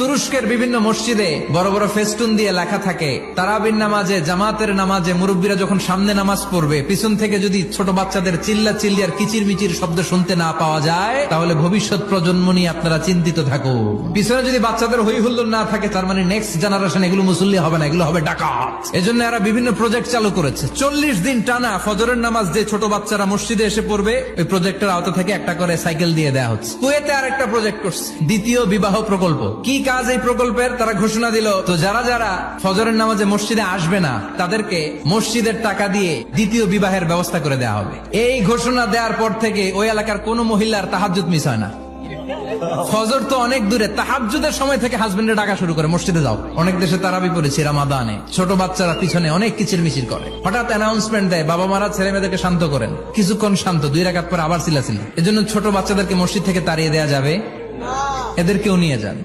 তুরস্কের বিভিন্ন মসজিদে বড় বড় ফেস্টুন দিয়ে লেখা থাকে, তারাবির নামাজে, জামাতের নামাজে মুরব্বীরা যখন সামনে নামাজ পড়বে, পিছন থেকে যদি ছোট বাচ্চাদের চিল্লা চিল্লি আর কিচির মিচির শব্দ শুনতে না পাওয়া যায়, তাহলে ভবিষ্যৎ প্রজন্ম নিয়ে আপনারা চিন্তিত থাকুন। পিছনে যদি বাচ্চাদের হই হুল্লোড় না থাকে, তার মানে নেক্সট জেনারেশন এগুলো মুসল্লি হবে না, এগুলো হবে ডাকাত। এজন্য এরা বিভিন্ন প্রজেক্ট চালু করেছে। 40 দিন টানা ফজরের নামাজ যে ছোট বাচ্চারা মসজিদে এসে পড়বে, ওই প্রজেক্টের আওতা থেকে একটা করে সাইকেল দিয়ে দেওয়া হচ্ছে। কুয়েতে আর একটা প্রজেক্ট করছে, দ্বিতীয় বিবাহ প্রকল্প। কি কাজ এই প্রকল্পের? তারা ঘোষণা দিল, তো যারা যারা ফজরের নামাজে মসজিদে আসবে না, তাদেরকে মসজিদের টাকা দিয়ে দ্বিতীয় বিবাহের ব্যবস্থা করে দেওয়া হবে। এই ঘোষণা দেওয়ার পর থেকে ওই এলাকার কোন মহিলার তাহাজ্জুদ মিস হয় না। ফজর তো অনেক দূরে, তাহাজ্জুদের সময় থেকে হাজবেন্ডে ডাকা শুরু করে, মসজিদে যাও। অনেক দেশে তারাবি পড়েছি রামাদানে, ছোট বাচ্চারা পিছনে অনেক কিচির মিচির করে। হঠাৎ অ্যানাউন্সমেন্ট দেয়, বাবা মারা ছেলে মেয়েদেরকে শান্ত করেন। কিছুক্ষণ শান্ত, 2 রাকাত পর আবার চিল্লাচিল্লি। এজন্য ছোট বাচ্চাদেরকে মসজিদ থেকে তাড়িয়ে দেওয়া যাবে, এদেরকেও নিয়ে যান।